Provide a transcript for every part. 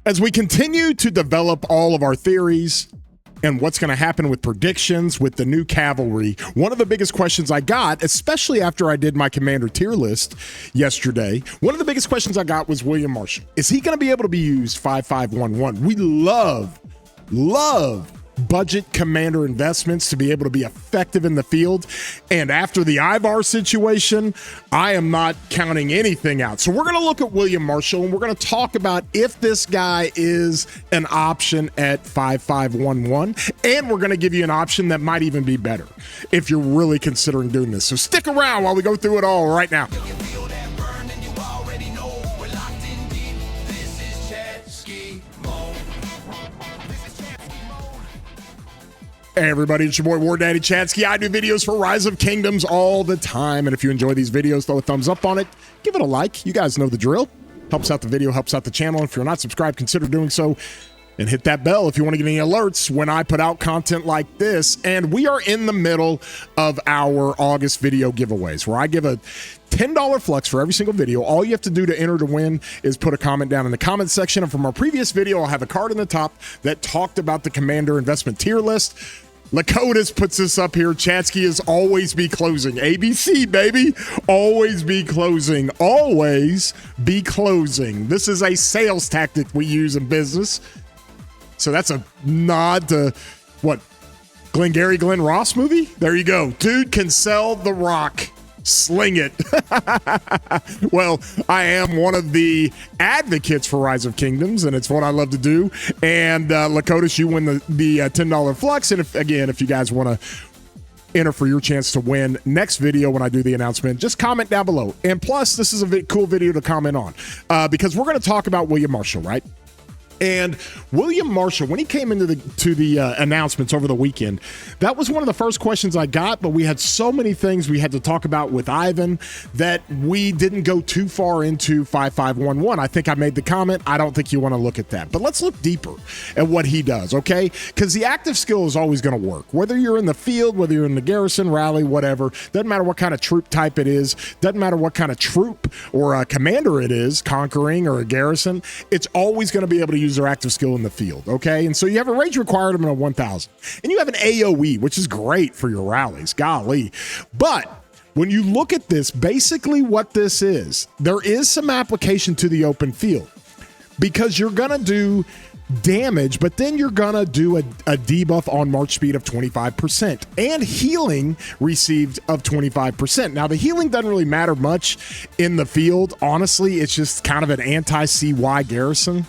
As we continue to develop all of our theories and what's going to happen with predictions with the new cavalry, one of the biggest questions I got, especially after I did my commander tier list yesterday, one of the biggest questions I got was William Marshal. Is he going to be able to be used 5511? We love budget commander investments to be able to be effective in the field. And after the Ivar situation, I am not counting anything out. So we're going to look at William Marshal, and we're going to talk about if this guy is an option at 5511. And we're going to give you an option that might even be better if you're really considering doing this. So stick around while we go through it all right now. Hey everybody, it's your boy War Daddy Chatsky. I do videos for Rise of Kingdoms all the time, and if you enjoy these videos, throw a thumbs up on it, give it a like. You guys know the drill. Helps out the video, helps out the channel. If you're not subscribed, consider doing so, and hit that bell if you want to get any alerts when I put out content like this. And we are in the middle of our August video giveaways, where I give a $10 flux for every single video. All you have to do to enter to win is put a comment down in the comment section. And from our previous video, I'll have a card in the top that talked about the commander investment tier list. Lakotas puts this up here. Chatsky is always be closing. ABC, baby. Always be closing. Always be closing. This is a sales tactic we use in business. So that's a nod to what? Glengarry Glen Ross movie? There you go. Dude can sell the rock. Sling it. Well, I am one of the advocates for Rise of Kingdoms, and it's what I love to do. And Lakotas, you win the $10 flux. And if you guys want to enter for your chance to win next video when I do the announcement, just comment down below. And plus, this is a cool video to comment on because we're going to talk about William Marshal, right? And William Marshal, when he came into the announcements over the weekend, that was one of the first questions I got, but we had so many things we had to talk about with Ivan that we didn't go too far into 5511. I think I made the comment. I don't think you want to look at that. But let's look deeper at what he does, okay? Because the active skill is always going to work. Whether you're in the field, whether you're in the garrison, rally, whatever, doesn't matter what kind of troop type it is, doesn't matter what kind of troop or a commander it is, conquering or a garrison, it's always going to be able to use their active skill in the field, okay? And so you have a rage requirement of 1,000. And you have an AoE, which is great for your rallies, golly. But when you look at this, basically what this is, there is some application to the open field because you're going to do damage, but then you're going to do a debuff on march speed of 25% and healing received of 25%. Now, the healing doesn't really matter much in the field. Honestly, it's just kind of an anti-CY garrison.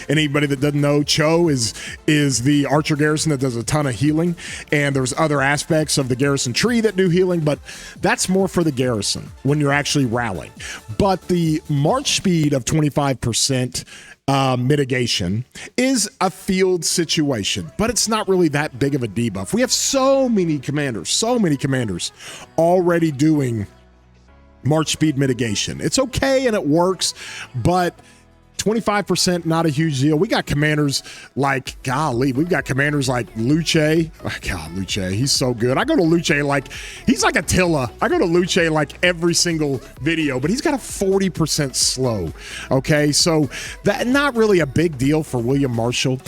And anybody that doesn't know, Cho is the archer garrison that does a ton of healing, and there's other aspects of the garrison tree that do healing, but that's more for the garrison when you're actually rallying. But the march speed of 25% mitigation is a field situation, but it's not really that big of a debuff. We have so many commanders already doing march speed mitigation. It's okay and it works, but 25%, not a huge deal. We got commanders like, golly, we've got commanders like Luce. Oh, God, Luce, he's so good. I go to Luce like, he's like Attila. I go to Luce like every single video, but he's got a 40% slow, okay? So that not really a big deal for William Marshal.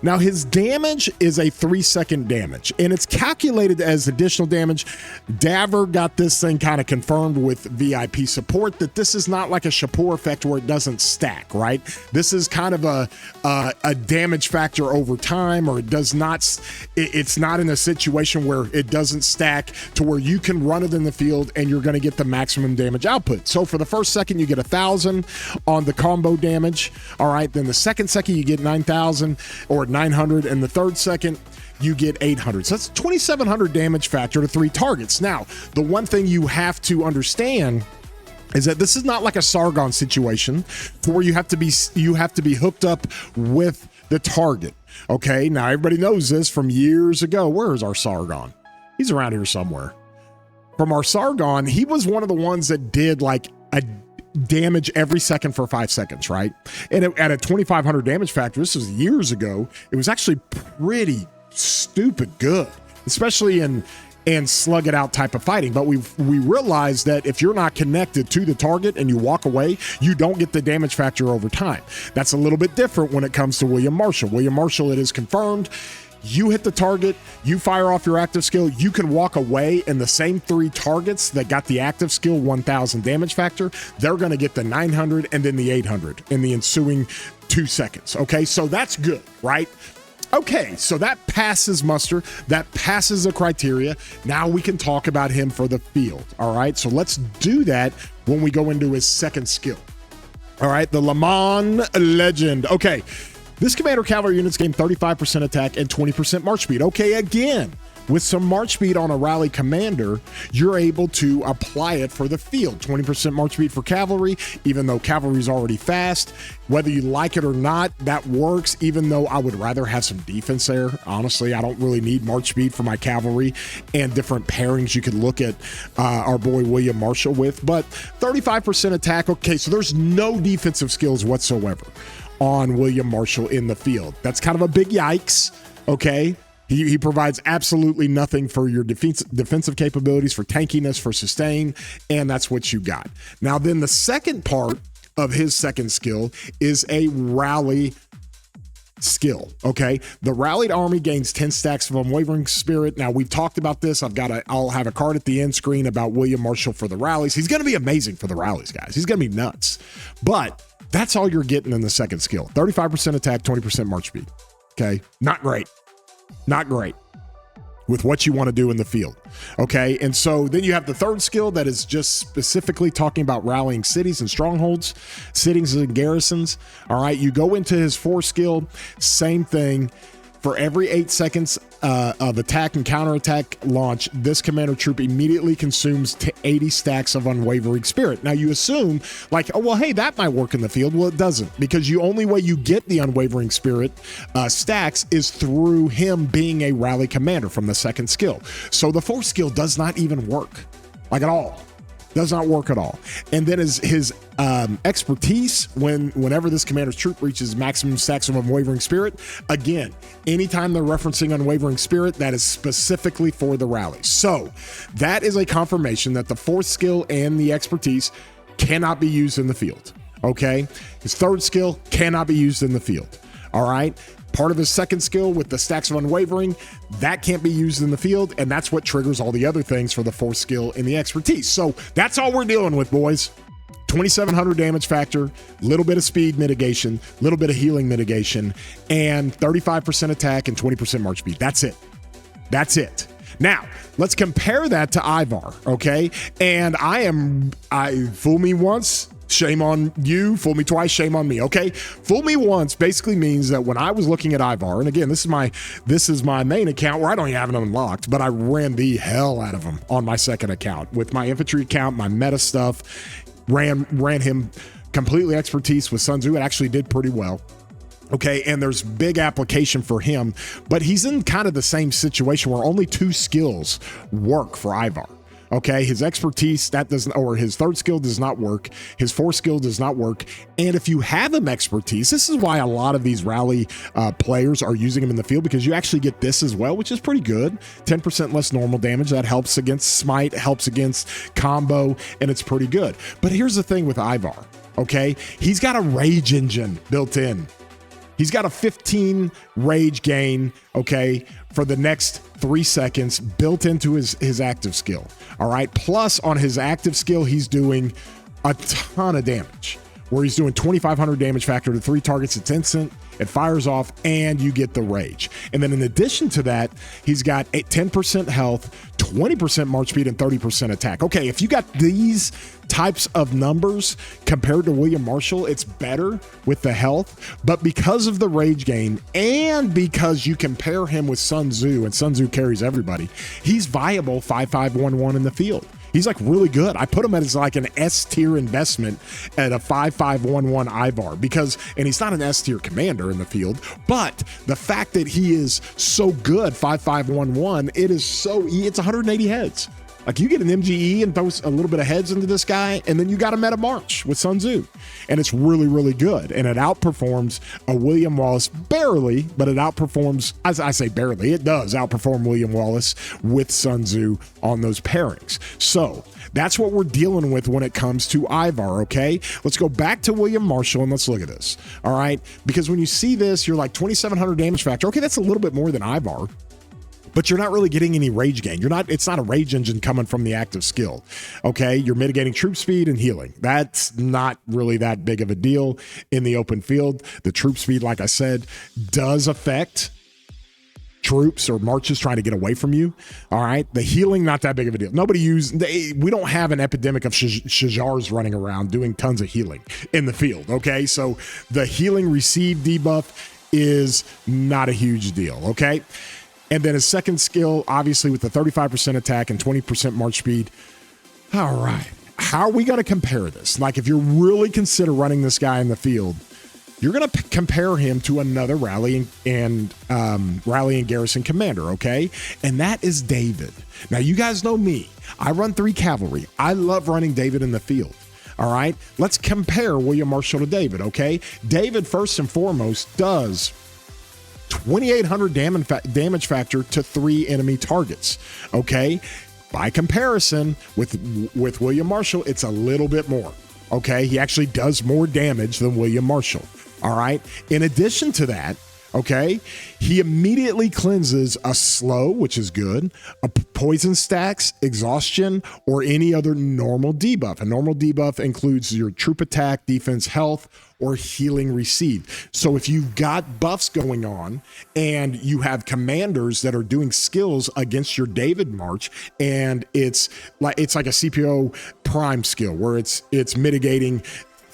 Now, his damage is a 3-second damage, and it's calculated as additional damage. Daver got this thing kind of confirmed with VIP support that this is not like a Shapur effect where it doesn't stack, right? This is kind of a damage factor over time, or it does not. It's not in a situation where it doesn't stack to where you can run it in the field and you're going to get the maximum damage output. So for the first second, you get 1,000 on the combo damage. All right. Then the second you get 9,000 or 900, and the third second you get 800. So that's 2,700 damage factor to 3 targets. Now, the one thing you have to understand is that this is not like a Sargon situation where you have to be hooked up with the target. Okay, now everybody knows this from years ago. Where is our Sargon? He's around here somewhere. From our Sargon, he was one of the ones that did like a damage every second for 5 seconds, right? And at a 2,500 damage factor, this was years ago, it was actually pretty stupid good, especially in and slug it out type of fighting. But we realize that if you're not connected to the target and you walk away, you don't get the damage factor over time. That's a little bit different when it comes to William Marshal. William Marshal, it is confirmed. You hit the target, you fire off your active skill, you can walk away, and the same 3 targets that got the active skill 1,000 damage factor, they're going to get the 900 and then the 800 in the ensuing 2 seconds. Okay, so that's good, right? Okay, so that passes muster. That passes the criteria. Now we can talk about him for the field. All right, so let's do that when we go into his second skill. All right, the Le Mans Legend. Okay. This commander cavalry units gain 35% attack and 20% march speed. Okay, again, with some march speed on a rally commander, you're able to apply it for the field. 20% march speed for cavalry, even though cavalry is already fast. Whether you like it or not, that works, even though I would rather have some defense there. Honestly, I don't really need march speed for my cavalry and different pairings you could look at our boy William Marshal with. But 35% attack, okay, so there's no defensive skills whatsoever on William Marshal in the field. That's kind of a big yikes, okay? He provides absolutely nothing for your defensive capabilities, for tankiness, for sustain, and that's what you got. Now, then the second part of his second skill is a rally skill, okay? The rallied army gains 10 stacks of unwavering spirit. Now, we've talked about this. I'll have a card at the end screen about William Marshal for the rallies. He's going to be amazing for the rallies, guys. He's going to be nuts. But that's all you're getting in the second skill. 35% attack, 20% march speed. Okay? Not great. Not great with what you want to do in the field. Okay? And so then you have the third skill that is just specifically talking about rallying cities and strongholds, cities and garrisons. All right? You go into his 4 skill, same thing. For every 8 seconds of attack and counterattack launch, this commander troop immediately consumes 80 stacks of unwavering spirit. Now you assume like, oh, well, hey, that might work in the field. Well, it doesn't, because the only way you get the unwavering spirit stacks is through him being a rally commander from the second skill. So the 4th skill does not even work, like at all. Does not work at all. And then his expertise, whenever this commander's troop reaches maximum stacks of unwavering spirit, again, anytime they're referencing unwavering spirit, that is specifically for the rallies. So that is a confirmation that the 4th skill and the expertise cannot be used in the field. Okay? His 3rd skill cannot be used in the field. All right? Part of his second skill with the stacks of unwavering, that can't be used in the field, and that's what triggers all the other things for the 4th skill and the expertise. So that's all we're dealing with, boys. 2,700 damage factor, little bit of speed mitigation, little bit of healing mitigation, and 35% attack and 20% march speed. That's it. That's it. Now, let's compare that to Ivar, okay? And I fool me once, shame on you. Fool me twice, shame on me. Okay, fool me once basically means that when I was looking at Ivar, and again, this is my main account where I don't even have them unlocked, but I ran the hell out of them on my second account with my infantry account, my meta stuff. Ran him completely expertise with Sun Tzu. It actually did pretty well. Okay, and there's big application for him, but he's in kind of the same situation where only 2 skills work for Ivar. Okay, his expertise, his 3rd skill does not work. His 4th skill does not work. And if you have him expertise, this is why a lot of these rally players are using him in the field, because you actually get this as well, which is pretty good. 10% less normal damage. That helps against smite, helps against combo, and it's pretty good. But here's the thing with Ivar, okay? He's got a rage engine built in. He's got a 15 rage gain, okay, for the next 3 seconds built into his active skill. All right. Plus, on his active skill, he's doing a ton of damage, where he's doing 2,500 damage factor to 3 targets. It's instant. It fires off, and you get the rage. And then in addition to that, he's got 10% health, 20% march speed, and 30% attack. Okay, if you got these types of numbers compared to William Marshal, it's better with the health. But because of the rage gain, and because you compare him with Sun Tzu, and Sun Tzu carries everybody, he's viable 5-5-1-1 in the field. He's like really good. I put him as like an S tier investment at a 5-5-1-1 Ivar, because, and he's not an S tier commander in the field, but the fact that he is so good 5-5-1-1, it's 180 heads. Like you get an MGE and throw a little bit of heads into this guy, and then you got a meta March with Sun Tzu. And it's really, really good. And it outperforms a William Wallace barely, but it outperforms, as I say barely, it does outperform William Wallace with Sun Tzu on those pairings. So that's what we're dealing with when it comes to Ivar, okay? Let's go back to William Marshal and let's look at this, all right? Because when you see this, you're like 2,700 damage factor. Okay, that's a little bit more than Ivar, but you're not really getting any rage gain. It's not a rage engine coming from the active skill, okay? You're mitigating troop speed and healing. That's not really that big of a deal in the open field. The troop speed, like I said, does affect troops or marches trying to get away from you. All right. The healing, not that big of a deal. We don't have an epidemic of Shajars running around doing tons of healing in the field. Okay. So the healing received debuff is not a huge deal. Okay. And then his second skill, obviously with the 35% attack and 20% march speed. All right. How are we going to compare this? Like if you really consider running this guy in the field, you're going to compare him to another rally and Garrison commander, okay? And that is David. Now, you guys know me. I run 3 cavalry. I love running David in the field, all right? Let's compare William Marshal to David, okay? David, first and foremost, does 2,800 damage factor to 3 enemy targets, okay? By comparison, with William Marshal, it's a little bit more, okay? He actually does more damage than William Marshal. All right. In addition to that, okay, he immediately cleanses a slow, which is good, a poison stacks, exhaustion, or any other normal debuff. A normal debuff includes your troop attack, defense, health, or healing received. So if you've got buffs going on and you have commanders that are doing skills against your David March, and it's like a CPO prime skill where it's mitigating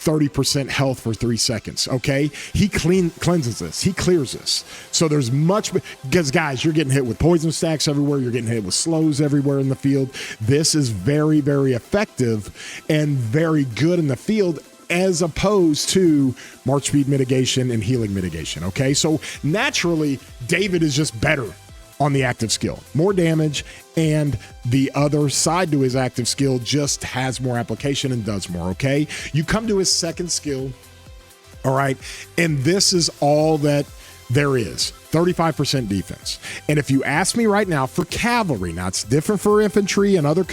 30% health for 3 seconds, okay? He cleanses this. He clears this. So there's much, because guys, you're getting hit with poison stacks everywhere. You're getting hit with slows everywhere in the field. This is very, very effective and very good in the field as opposed to march speed mitigation and healing mitigation, okay? So naturally, David is just better on the active skill, more damage, and the other side to his active skill just has more application and does more, okay? You come to his second skill, all right, and this is all that there is, 35% defense. And if you ask me right now for cavalry, now it's different for infantry and other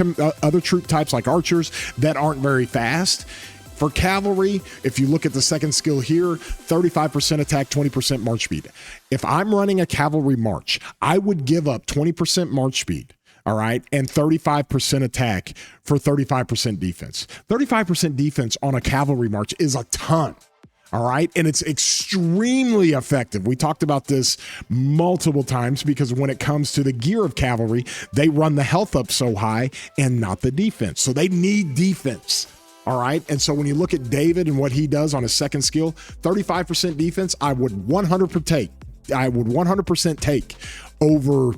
troop types like archers that aren't very fast. For cavalry, if you look at the second skill here, 35% attack, 20% march speed. If I'm running a cavalry march, I would give up 20% march speed, all right, and 35% attack for 35% defense. 35% defense on a cavalry march is a ton, all right, and it's extremely effective. We talked about this multiple times because when it comes to the gear of cavalry, they run the health up so high and not the defense. So they need defense. All right. And so when you look at David and what he does on his second skill, 35% defense, I would 100% take over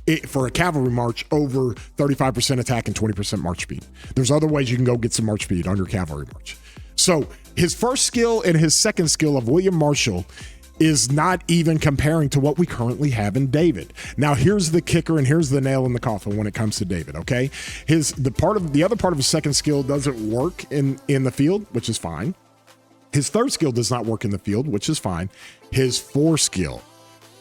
it for a cavalry march over 35% attack and 20% march speed. There's other ways you can go get some march speed on your cavalry march. So his first skill and his second skill of William Marshal is not even comparing to what we currently have in David. Now, here's the kicker and here's the nail in the coffin when it comes to David, okay? The other part of his second skill doesn't work in the field, which is fine. His third skill does not work in the field, which is fine. His fourth skill,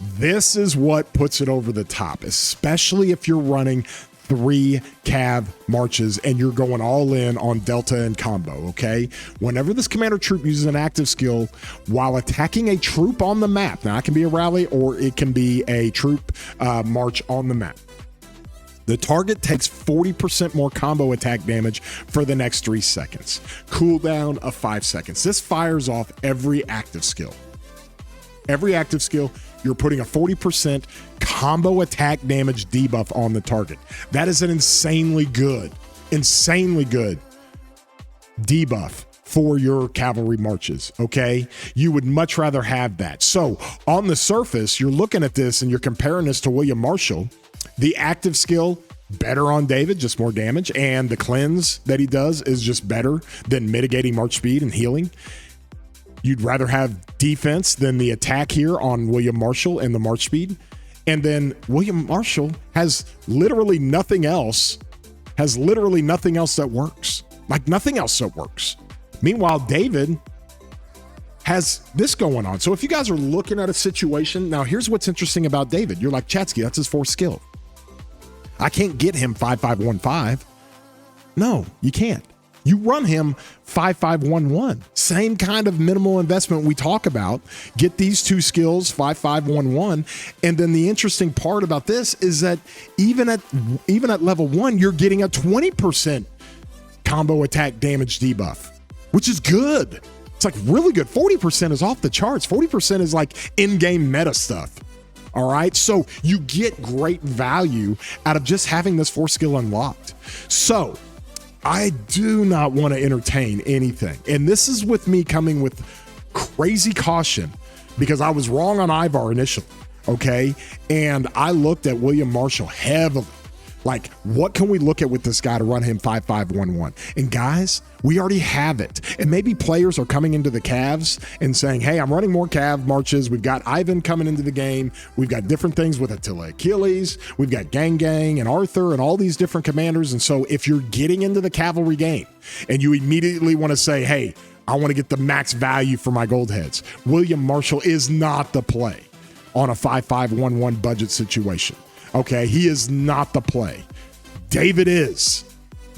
this is what puts it over the top, especially if you're running 3 cav marches and you're going all in on delta and combo, okay? Whenever this commander troop uses an active skill while attacking a troop on the map, now it can be a rally or it can be a troop march on the map, the target takes 40% more combo attack damage for the next 3 seconds. Cooldown of 5 seconds. This fires off every active skill. Every active skill, you're putting a 40% combo attack damage debuff on the target. That is an insanely good debuff for your cavalry marches, okay? You would much rather have that. So on the surface, you're looking at this and you're comparing this to William Marshal. The active skill, better on David, just more damage, and the cleanse that he does is just better than mitigating march speed and healing. You'd rather have defense than the attack here on William Marshal and the march speed. And then William Marshal has literally nothing else, has literally nothing else that works. Like nothing else that works. Meanwhile, David has this going on. So if you guys are looking at a situation, now here's what's interesting about David. You're like, Chatsky, that's his fourth skill. I can't get him 5-5-1-5. No, you can't. You run him 5-5-1-1. Same kind of minimal investment we talk about. Get these two skills, 5-5-1-1. And then the interesting part about this is that even at level 1, you're getting a 20% combo attack damage debuff, which is good. It's like really good. 40% is off the charts. 40% is like in-game meta stuff. All right. So you get great value out of just having this 4 skill unlocked. So I do not want to entertain anything. And this is with me coming with crazy caution because I was wrong on Ivar initially. Okay. And I looked at William Marshal heavily. Like, what can we look at with this guy to run him 5-5-1-1? And guys, we already have it. And maybe players are coming into the Cavs and saying, hey, I'm running more Cav marches. We've got Ivan coming into the game. We've got different things with Attila Achilles. We've got Gang and Arthur and all these different commanders. And so if you're getting into the cavalry game and you immediately want to say, hey, I want to get the max value for my gold heads, William Marshal is not the play on a 5-5-1-1 budget situation. Okay, he is not the play. David is.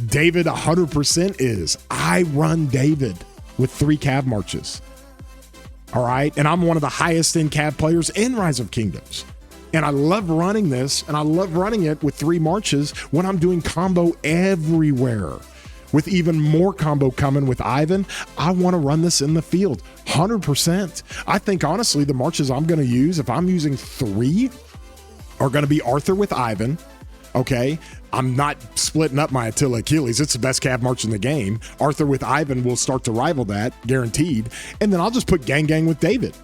David 100% is. I run David with 3 Cav marches. All right, and I'm one of the highest end Cav players in Rise of Kingdoms. And I love running this, and I love running it with 3 marches when I'm doing combo everywhere. With even more combo coming with Ivan, I want to run this in the field, 100%. I think, honestly, the marches I'm going to use, if I'm using 3, are going to be Arthur with Ivan, okay? I'm not splitting up my Attila Achilles. It's the best Cav march in the game. Arthur with Ivan will start to rival that, guaranteed. And then I'll just put Gang with David.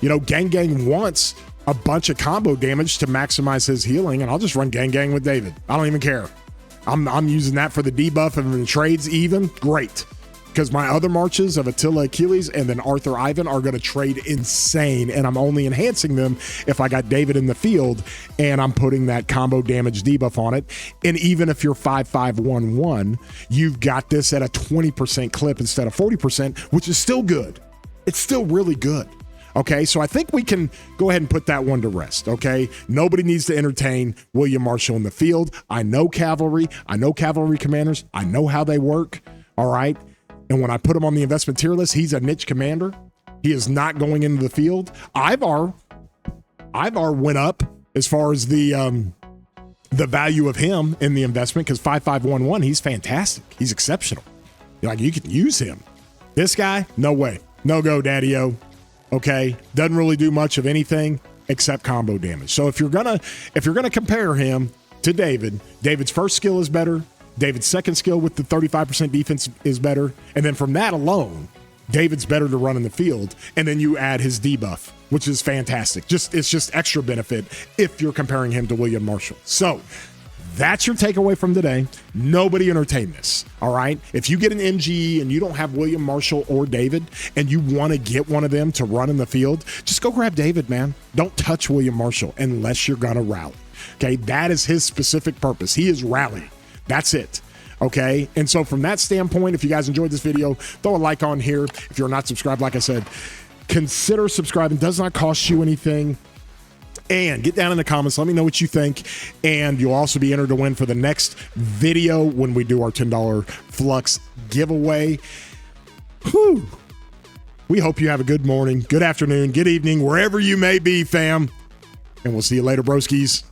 You know, Gang wants a bunch of combo damage to maximize his healing, and I'll just run Gang with David. I don't even care. I'm using that for the debuff and the trades even. Great. Because my other marches of Attila Achilles and then Arthur Ivan are going to trade insane, and I'm only enhancing them if I got David in the field and I'm putting that combo damage debuff on it. And even if you're 5-5-1-1, you've got this at a 20% clip instead of 40%, which is still good. It's still really good. Okay, so I think we can go ahead and put that one to rest, okay? Nobody needs to entertain William Marshal in the field. I know cavalry. I know cavalry commanders. I know how they work, all right? And when I put him on the investment tier list, he's a niche commander. He is not going into the field. Ivar went up as far as the value of him in the investment because 5-5-1-1, he's fantastic. He's exceptional. Like, you can use him. This guy, no way. No go, daddy-o. Okay? Doesn't really do much of anything except combo damage. So if you're gonna compare him to David, David's first skill is better. David's second skill with the 35% defense is better. And then from that alone, David's better to run in the field. And then you add his debuff, which is fantastic. It's just extra benefit if you're comparing him to William Marshal. So that's your takeaway from today. Nobody entertain this, all right? If you get an MGE and you don't have William Marshal or David and you want to get one of them to run in the field, just go grab David, man. Don't touch William Marshal unless you're going to rally, okay? That is his specific purpose. He is rallying. That's it. Okay. And so from that standpoint, if you guys enjoyed this video, throw a like on here. If you're not subscribed, like I said, consider subscribing. It does not cost you anything. And get down in the comments. Let me know what you think. And you'll also be entered to win for the next video when we do our $10 Flux giveaway. Whew. We hope you have a good morning, good afternoon, good evening, wherever you may be, fam. And we'll see you later, broskies.